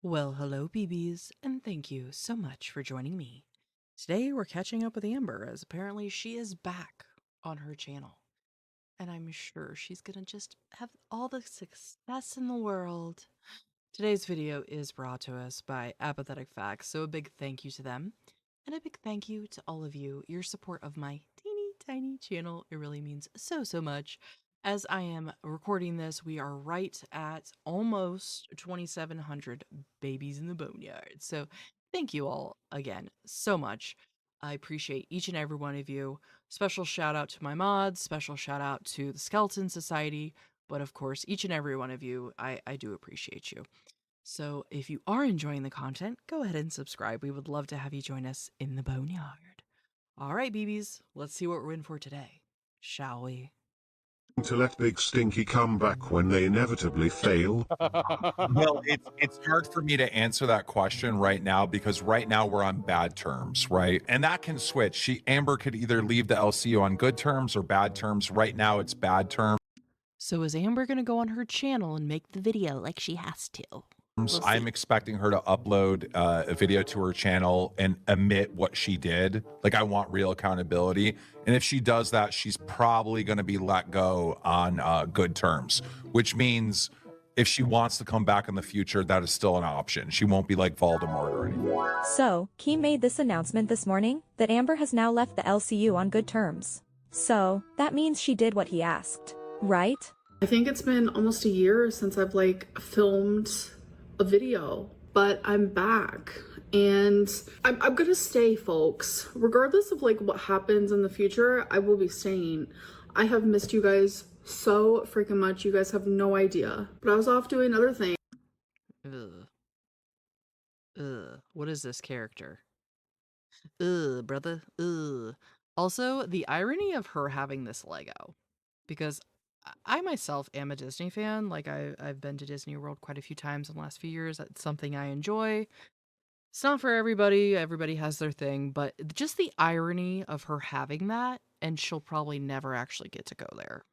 Well, hello, BBs, and thank you so much for joining me. Today, we're catching up with Amber, as apparently she is back on her channel. And I'm sure she's gonna just have all the success in the world. Today's video is brought to us by Apathetic, so a big thank you to them. And a big thank you to all of you. Your support of my teeny tiny channel, it really means so much. As I am recording this, we are right at almost 2,700 babies in the boneyard. So thank you all again so much. I appreciate each and every one of you. Special shout out to my mods, special shout out to the Skeleton Society, but of course, each and every one of you, I do appreciate you. So if you are enjoying the content, go ahead and subscribe. We would love to have you join us in the boneyard. All right, BBs, let's see what we're in for today, shall we? To let Big Stinky come back when they inevitably fail? Well, it's hard for me to answer that question right now because right now we're on bad terms, right? And that can switch. Amber could either leave the LCU on good terms or bad terms. Right now it's bad terms. So is Amber gonna go on her channel and make the video like she has to? I'm expecting her to upload a video to her channel and admit what she did. Like, I want real accountability. And if she does that, she's probably going to be let go on good terms, which means if she wants to come back in the future, that is still an option. She won't be like Voldemort or anything. So, Key made this announcement this morning that Amber has now left the LCU on good terms. So, that means she did what he asked, right? I think it's been almost a year since I've filmed a video, but I'm back and I'm gonna stay, folks. Regardless of what happens in the future, I will be staying. I have missed you guys so freaking much. You guys have no idea, but I was off doing other things. What is this character? Brother. Also, the irony of her having this Lego, because I myself am a Disney fan. Like, I've been to Disney World quite a few times in the last few years. It's something I enjoy. It's not for everybody. Everybody has their thing. But just the irony of her having that, and she'll probably never actually get to go there.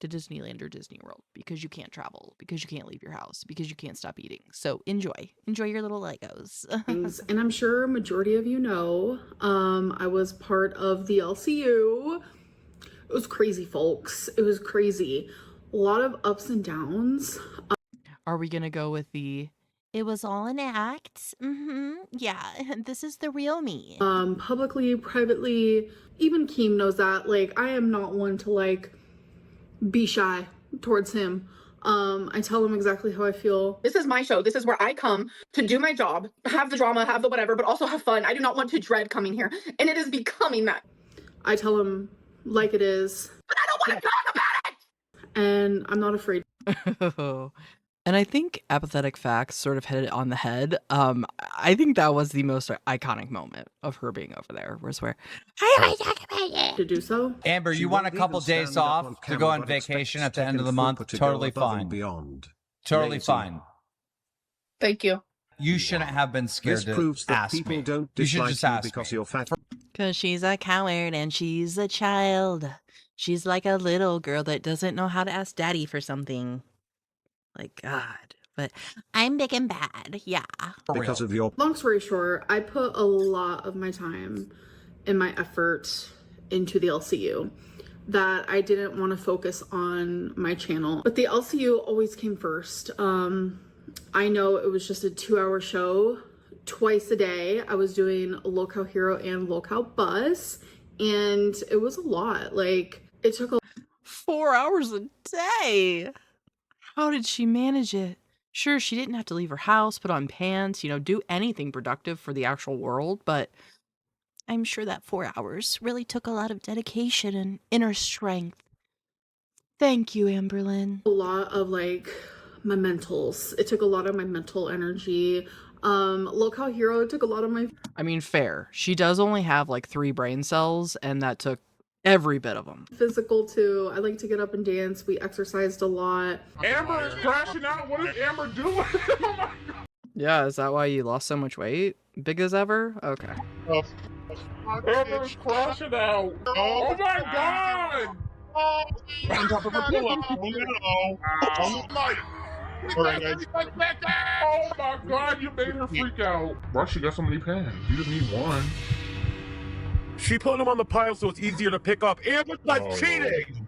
To Disneyland or Disney World. Because you can't travel. Because you can't leave your house. Because you can't stop eating. So enjoy. Enjoy your little Legos. And I'm sure a majority of you know, I was part of the LCU. It was crazy, folks. It was crazy. A lot of ups and downs. Are we gonna go with the "it was all an act"? Yeah, this is the real me. Publicly, privately, even Keem knows that. I am not one to be shy towards him. I tell him exactly how I feel. This is my show. This is where I come to do my job, have the drama, have the whatever, but also have fun. I do not want to dread coming here, and it is becoming that. I tell him like it is, but I don't want to talk about it, and I'm not afraid. And I think Apathetic Facts sort of hit it on the head. I think that was the most iconic moment of her being over there, was where I don't want to talk about it. To do so. Amber, you want a couple days off to go on vacation at the end of the month? Totally fine. Totally fine. Thank you. You shouldn't have been scared to ask me. You should just ask because you're fat. Because she's a coward and she's a child. She's like a little girl that doesn't know how to ask daddy for something. Like, God. But I'm big and bad. Yeah. Because of your... Long story short, I put a lot of my time and my effort into the LCU that I didn't want to focus on my channel. But the LCU always came first. I know it was just a 2-hour show. Twice a day I was doing Lolcow Hero and Lolcow Bus, and it was a lot. It took 4 hours a day. How did she manage it? Sure, she didn't have to leave her house, put on pants, do anything productive for the actual world, but I'm sure that 4 hours really took a lot of dedication and inner strength. Thank you, Amberlynn. a lot of my mentals. It took a lot of my mental energy. Lolcow Hero took a lot of my... I mean, fair. She does only have 3 brain cells, and that took every bit of them. Physical too. I like to get up and dance. We exercised a lot. Amber is crashing out. What is Amber doing? Oh my God. Yeah, is that why you lost so much weight? Big as ever? Okay. Amber is crashing out. Oh my God. Alright, guys. Oh my god, you made her freak out. Why she got so many pens? You just need one. She put them on the pile so it's easier to pick up. Amber's not cheating!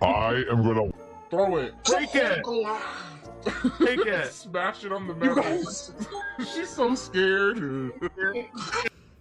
I am gonna Throw it. Take it! Take it! Smash it on the metal. She's so scared.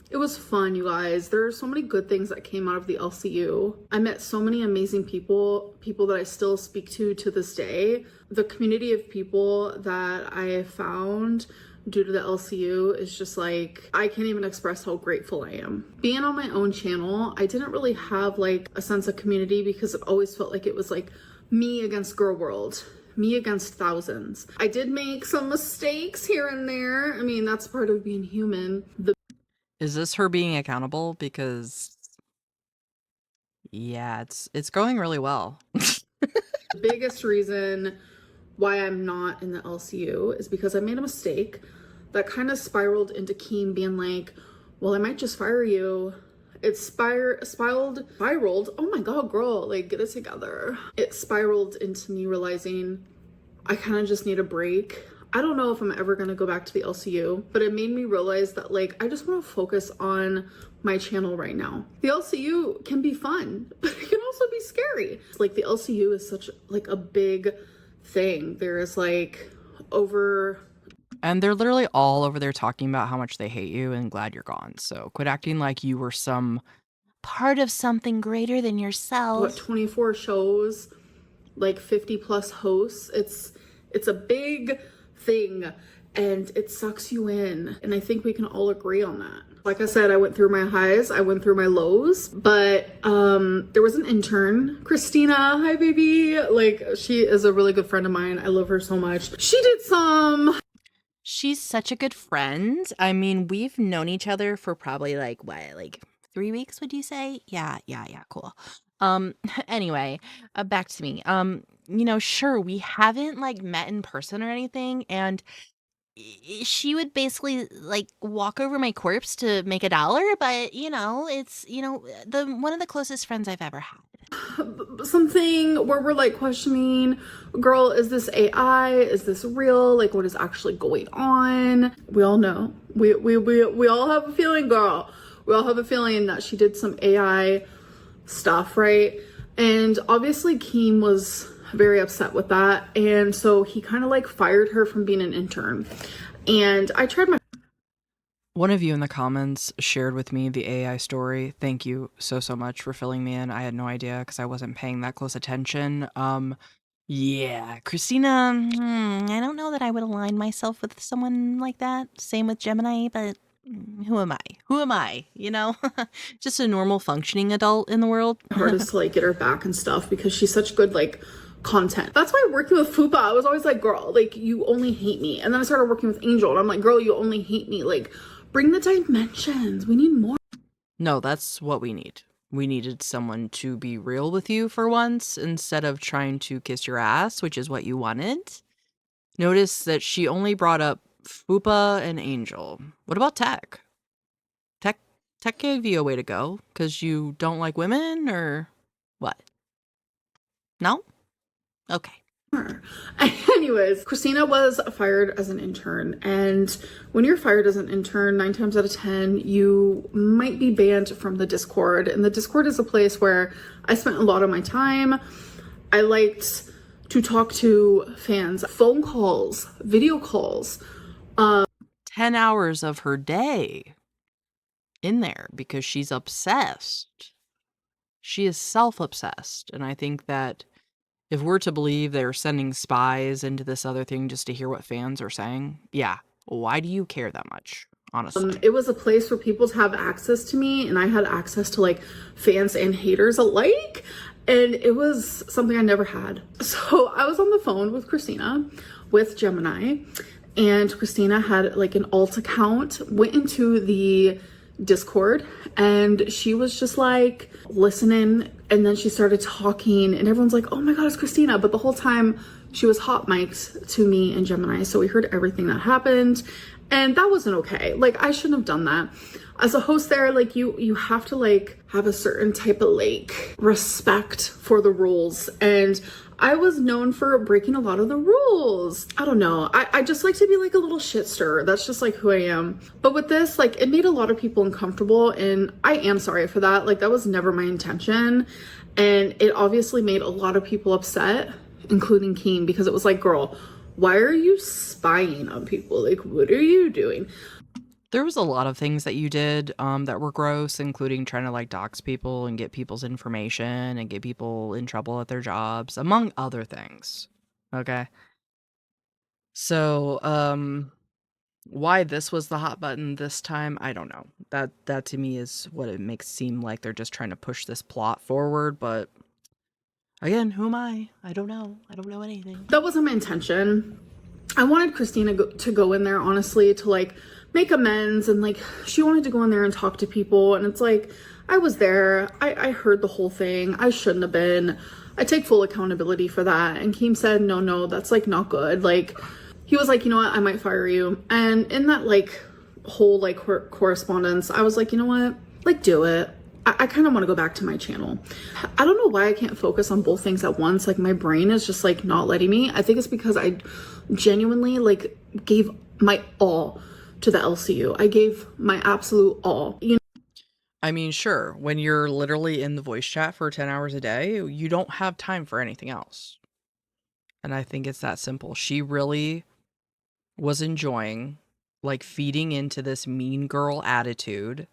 It was fun, you guys. There are so many good things that came out of the LCU. I met so many amazing people that I still speak to this day. The community of people that I found due to the LCU is just like, I can't even express how grateful I am. Being on my own channel, I didn't really have like a sense of community because it always felt like it was like me against Girl World. Me against thousands. I did make some mistakes here and there. I mean, that's part of being human. Is this her being accountable? Because yeah, it's going really well. The biggest reason why I'm not in the LCU is because I made a mistake that kind of spiraled into Keem being like, well, I might just fire you. It spiraled. Oh my god, girl, like, get it together. It spiraled into me realizing I kind of just need a break. I don't know if I'm ever gonna go back to the LCU, but it made me realize that like, I just want to focus on my channel right now. The LCU can be fun, but it can also be scary. Like, the LCU is such like a big thing. There is like over... And they're literally all over there talking about how much they hate you and glad you're gone. So quit acting like you were some part of something greater than yourself. What, 24 shows, like 50 plus hosts. It's a big thing and it sucks you in. And I think we can all agree on that. Like I said, I went through my highs, I went through my lows, but there was an intern, Christina, hi baby. Like, she is a really good friend of mine. I love her so much. She did some... She's such a good friend. I mean, we've known each other for probably like, what, like 3 weeks, would you say? Yeah, cool. Anyway, back to me. You know, sure, we haven't like met in person or anything, and she would basically like walk over my corpse to make $1, but you know, it's, you know, the one of the closest friends I've ever had. Something where we're like questioning, girl, is this AI? Is this real? Like, what is actually going on? We all know. We all have a feeling, girl. We all have a feeling that she did some AI stuff, right? And obviously Keem was very upset with that, and so he kind of like fired her from being an intern. And I tried my... One of you in the comments shared with me the AI story. Thank you so much for filling me in. I had no idea because I wasn't paying that close attention. Yeah, Christina, I don't know that I would align myself with someone like that. Same with Gemini, but who am I? Who am I? You know, just a normal functioning adult in the world. Hardest to like get her back and stuff because she's such good like content. That's why working with Fupa, I was always like, girl, like, you only hate me. And then I started working with Angel and I'm like, girl, you only hate me. Like, bring the dimensions. We need more. No, that's what we need. We needed someone to be real with you for once instead of trying to kiss your ass, which is what you wanted. Notice that she only brought up Fupa and Angel. What about Tech? Tech gave you a way to go because you don't like women or what? No? Okay. Anyways, Christina was fired as an intern, and when you're fired as an intern, 9 times out of 10 you might be banned from the Discord. And the Discord is a place where I spent a lot of my time. I liked to talk to fans, phone calls, video calls, 10 hours of her day in there because she's obsessed. She is self-obsessed, and I think that if we're to believe they're sending spies into this other thing just to hear what fans are saying, yeah, why do you care that much, honestly? It was a place for people to have access to me, and I had access to like fans and haters alike, and it was something I never had. So I was on the phone with Christina, with Gemini, and Christina had like an alt account, went into the Discord, and she was just like listening, and then she started talking, and everyone's like, oh my god, it's Christina. But the whole time she was hot mic'd to me and Gemini, so we heard everything that happened. And that wasn't okay. Like, I shouldn't have done that. As a host there, like, you have to like have a certain type of like respect for the rules. And I was known for breaking a lot of the rules. I don't know. I just like to be like a little shit stirrer. That's just like who I am. But with this, like, it made a lot of people uncomfortable, and I am sorry for that. Like, that was never my intention. And it obviously made a lot of people upset, including Keem, because it was like, girl, why are you spying on people? Like, what are you doing? There was a lot of things that you did that were gross, including trying to like dox people and get people's information and get people in trouble at their jobs, among other things. Okay. So, why this was the hot button this time, I don't know. That to me is what it makes seem like they're just trying to push this plot forward, but again, who am I? I don't know. I don't know anything. That wasn't my intention. I wanted Christina to go in there, honestly, to like make amends, and like she wanted to go in there and talk to people, and it's like, I was there, I heard the whole thing, I shouldn't have been, I take full accountability for that. And Keem said, no, that's like not good. Like, he was like, you know what, I might fire you. And in that like whole like correspondence, I was like, you know what, like, do it. I kind of want to go back to my channel. I don't know why I can't focus on both things at once. Like, my brain is just like not letting me. I think it's because I genuinely like gave my all to the LCU. I gave my absolute all. You know? I mean, sure, when you're literally in the voice chat for 10 hours a day, you don't have time for anything else. And I think it's that simple. She really was enjoying like feeding into this mean girl attitude.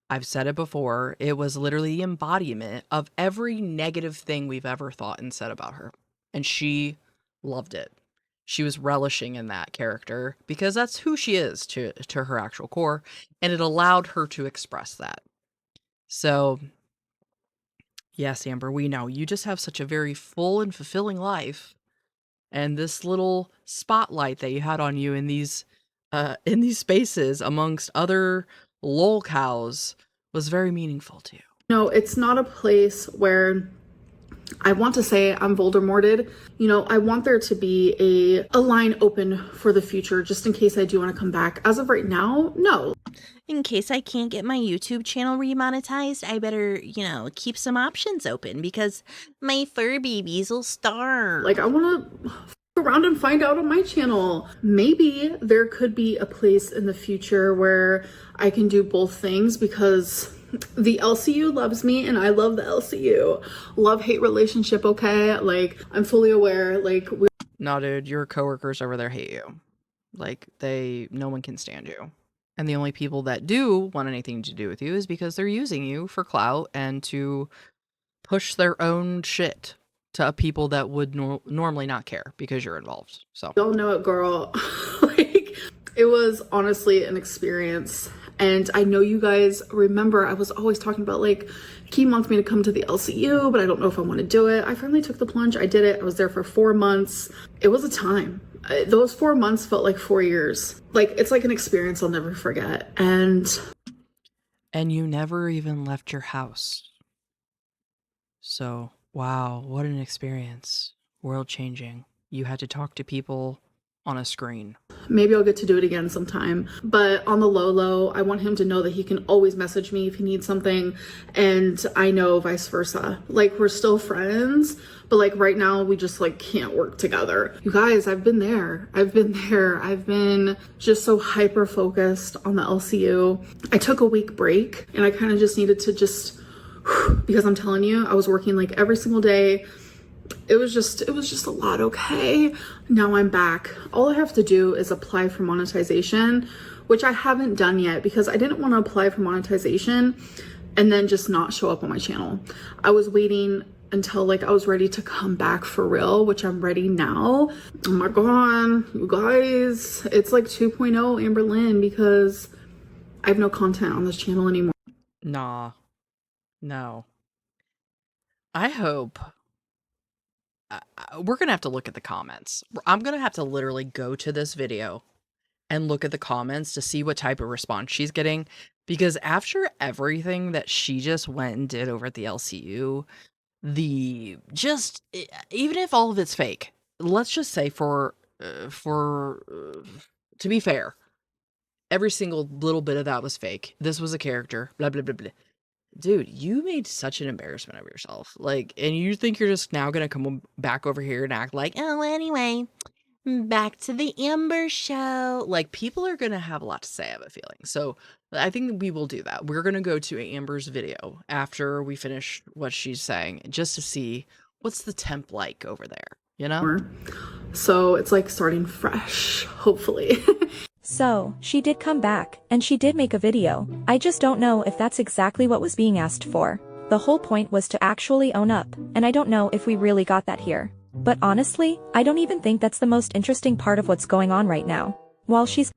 I've said it before, it was literally the embodiment of every negative thing we've ever thought and said about her. And she loved it. She was relishing in that character because that's who she is to her actual core, and it allowed her to express that. So, yes, Amber, we know you just have such a very full and fulfilling life, and this little spotlight that you had on you in these spaces amongst other lolcows was very meaningful to you. No, it's not a place where I want to say I'm Voldemorted. You know, I want there to be a line open for the future, just in case I do want to come back. As of right now, no. In case I can't get my YouTube channel remonetized, I better, you know, keep some options open because my fur babies will starve. Like, I want to around and find out on my channel. Maybe there could be a place in the future where I can do both things, because the LCU loves me and I love the LCU. Love-hate relationship, okay? Like, I'm fully aware, like, no, dude, your coworkers over there hate you. Like, no one can stand you. And the only people that do want anything to do with you is because they're using you for clout and to push their own shit to people that would normally not care because you're involved. So don't know it, girl. Like, it was honestly an experience. And I know you guys remember I was always talking about, like, Keem wants me to come to the LCU, but I don't know if I want to do it. I finally took the plunge. I did it. I was there for 4 months. It was a time. Those 4 months felt like 4 years. Like, it's like an experience I'll never forget. And you never even left your house. So, wow, what an experience. World changing. You had to talk to people on a screen. Maybe I'll get to do it again sometime. But on the low, I want him to know that he can always message me if he needs something. And I know vice versa. Like, we're still friends, but like right now we just like can't work together. You guys, I've been there. I've been just so hyper focused on the LCU. I took a week break and I kind of just needed to because I'm telling you, I was working like every single day. It was just a lot. Okay, now I'm back. All I have to do is apply for monetization, which I haven't done yet because I didn't want to apply for monetization and then just not show up on my channel. I was waiting until like I was ready to come back for real, which I'm ready now. Oh my god, you guys, it's like 2.0 Amberlynn because I have no content on this channel anymore. Nah, no. I hope we're gonna have to look at the comments. I'm gonna have to literally go to this video and look at the comments to see what type of response she's getting, because after everything that she just went and did over at the LCU, even if all of it's fake, let's just say to be fair, every single little bit of that was fake. This was a character, blah, blah, blah, blah. Dude, you made such an embarrassment of yourself. Like, and you think you're just now going to come back over here and act like, oh, anyway, back to the Amber show. Like, people are going to have a lot to say, I have a feeling. So I think we will do that. We're going to go to Amber's video after we finish what she's saying, just to see what's the temp like over there, you know? So it's like starting fresh, hopefully. So, she did come back, and she did make a video. I just don't know if that's exactly what was being asked for. The whole point was to actually own up, and I don't know if we really got that here. But honestly, I don't even think that's the most interesting part of what's going on right now. While she's...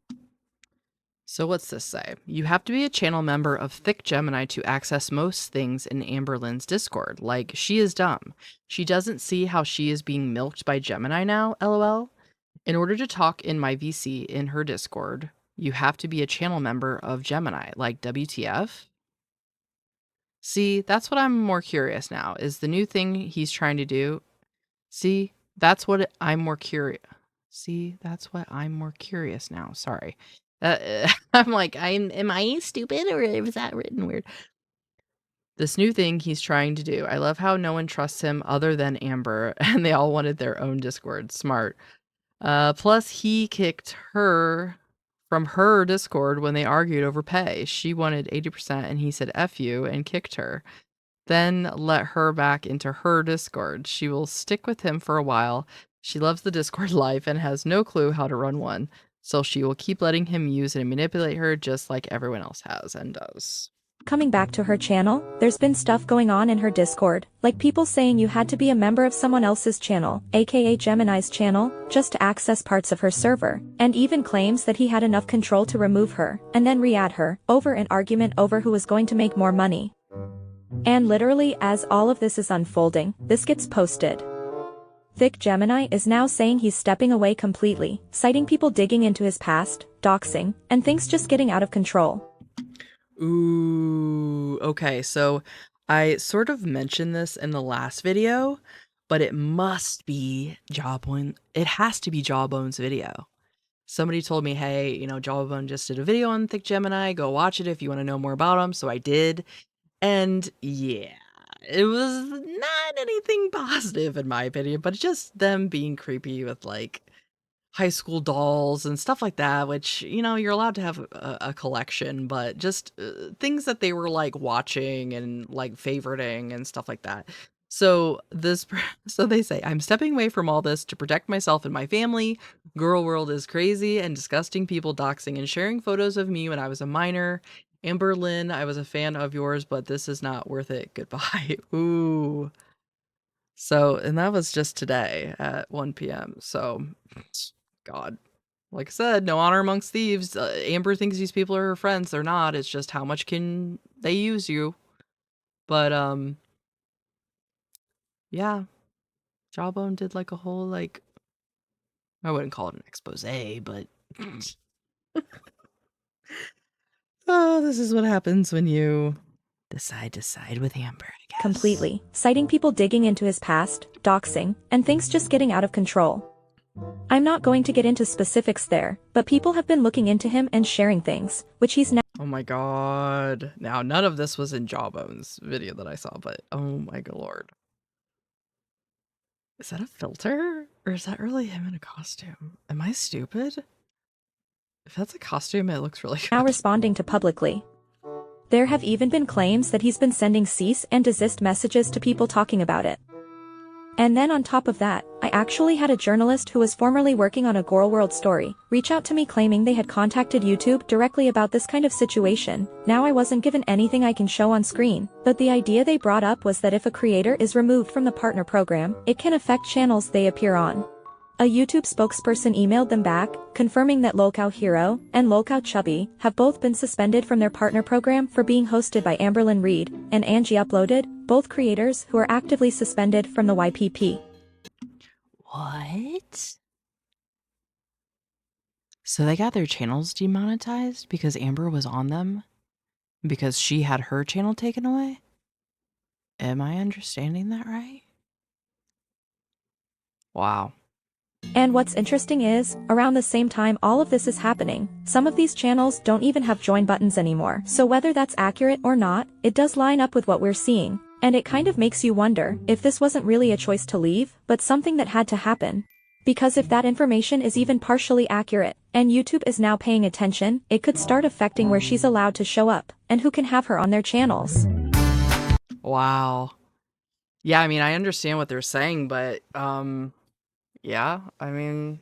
So what's this say? You have to be a channel member of Thicc Gemini to access most things in Amberlynn's Discord. Like, she is dumb. She doesn't see how she is being milked by Gemini now, lol. In order to talk in my VC in her Discord, you have to be a channel member of Gemini, like WTF? See, that's what I'm more curious now. Is the new thing he's trying to do? See, that's what I'm more curious. See, that's what I'm more curious now. Sorry. I'm like, am I stupid or was that written weird? This new thing he's trying to do. I love how no one trusts him other than Amber, and they all wanted their own Discord. Smart. Plus, he kicked her from her Discord when they argued over pay. She wanted 80% and he said F you and kicked her. Then let her back into her Discord. She will stick with him for a while. She loves the Discord life and has no clue how to run one. So she will keep letting him use and manipulate her just like everyone else has and does. Coming back to her channel, there's been stuff going on in her Discord, like people saying you had to be a member of someone else's channel, aka Gemini's channel, just to access parts of her server, and even claims that he had enough control to remove her, and then re-add her, over an argument over who was going to make more money. And literally as all of this is unfolding, this gets posted. Thicc Gemini is now saying he's stepping away completely, citing people digging into his past, doxing, and things just getting out of control. Ooh, okay, so I sort of mentioned this in the last video, but it must be Jawbone. It has to be Jawbone's video. Somebody told me, hey, you know, Jawbone just did a video on Thicc Gemini. Go watch it if you want to know more about him. So I did. And yeah, it was not anything positive in my opinion, but just them being creepy with like high school dolls and stuff like that, which, you know, you're allowed to have a collection, but just things that they were like watching and like favoriting and stuff like that. So so they say, I'm stepping away from all this to protect myself and my family. Girl World is crazy and disgusting people doxing and sharing photos of me when I was a minor. Amberlynn, I was a fan of yours, but this is not worth it. Goodbye. Ooh. So, and that was just today at 1 p.m. So, God, like I said, no honor amongst thieves. Amber thinks these people are her friends. They're not. It's just how much can they use you. But, yeah. Jawbone did like a whole, like, I wouldn't call it an expose, but oh, this is what happens when you decide to side with Amber, I guess. Completely, citing people digging into his past, doxing, and things just getting out of control. I'm not going to get into specifics there, but people have been looking into him and sharing things, which he's now... Oh my god. Now, none of this was in Jawbone's video that I saw, but oh my good lord. Is that a filter? Or is that really him in a costume? Am I stupid? If that's a costume, it looks really good. Now responding to publicly. There have even been claims that he's been sending cease and desist messages to people talking about it. And then on top of that, I actually had a journalist who was formerly working on a GORLWORLD story reach out to me claiming they had contacted YouTube directly about this kind of situation. Now I wasn't given anything I can show on screen, but the idea they brought up was that if a creator is removed from the partner program, it can affect channels they appear on. A YouTube spokesperson emailed them back, confirming that lolcow Hero and lolcow Chubby have both been suspended from their partner program for being hosted by Amberlynn Reid and Angie Uploaded, both creators who are actively suspended from the YPP. What? So they got their channels demonetized because Amber was on them? Because she had her channel taken away? Am I understanding that right? Wow. And what's interesting is, around the same time all of this is happening, some of these channels don't even have join buttons anymore. So whether that's accurate or not, it does line up with what we're seeing. And it kind of makes you wonder if this wasn't really a choice to leave, but something that had to happen. Because if that information is even partially accurate, and YouTube is now paying attention, it could start affecting where she's allowed to show up, and who can have her on their channels. Wow. Yeah, I mean, I understand what they're saying, but, yeah, I mean,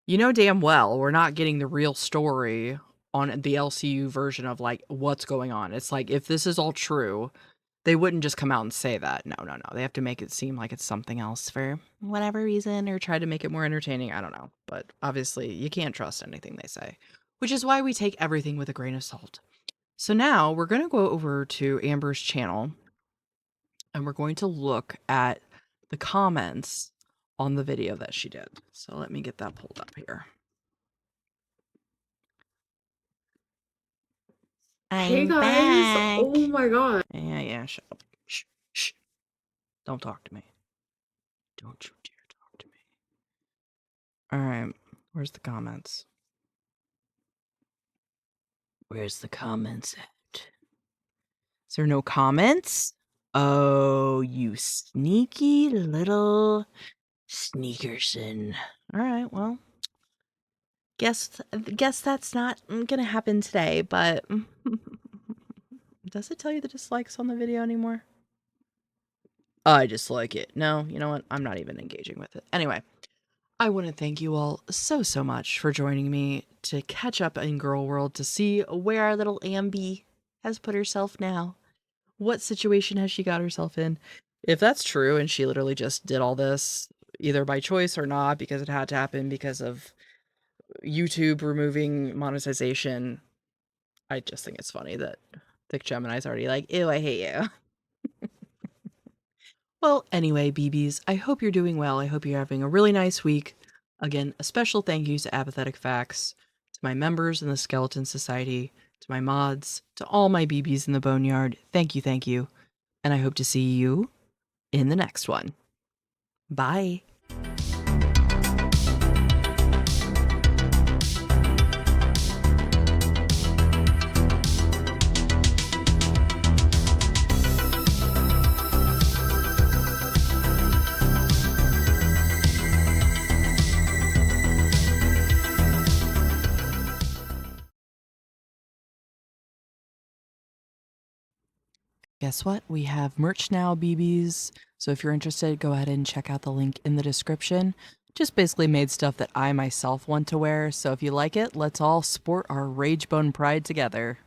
you know damn well we're not getting the real story on the LCU version of, like, what's going on. It's like, if this is all true, they wouldn't just come out and say that. No, no, no. They have to make it seem like it's something else for whatever reason, or try to make it more entertaining. I don't know. But obviously, you can't trust anything they say, which is why we take everything with a grain of salt. So now we're going to go over to Amber's channel, and we're going to look at the comments on the video that she did. So let me get that pulled up here. Hey I'm guys. back. Oh my god. Yeah, shut up. Shh, shh. Don't talk to me. Don't you dare talk to me. All right, where's the comments? Where's the comments at? Is there no comments? Oh, you sneaky little sneakerson. All right, well, guess that's not gonna happen today, but does it tell you the dislikes on the video anymore? I dislike it. No, you know what? I'm not even engaging with it. Anyway, I want to thank you all so much for joining me to catch up in Girl World to see where our little Ambi has put herself now. What situation has she got herself in? If that's true and she literally just did all this either by choice or not because it had to happen because of YouTube removing monetization, I just think it's funny that Thicc Gemini's already like, ew, I hate you. Well, anyway, BBs, I hope you're doing well. I hope you're having a really nice week. Again, a special thank you to Apathetic faxX, to my members in the Skeleton Society, to my mods, to all my BBs in the Boneyard. Thank you. And I hope to see you in the next one. Bye. Guess what? We have merch now, BBs. So if you're interested, go ahead and check out the link in the description. Just basically made stuff that I myself want to wear. So if you like it, let's all sport our Ragebone pride together.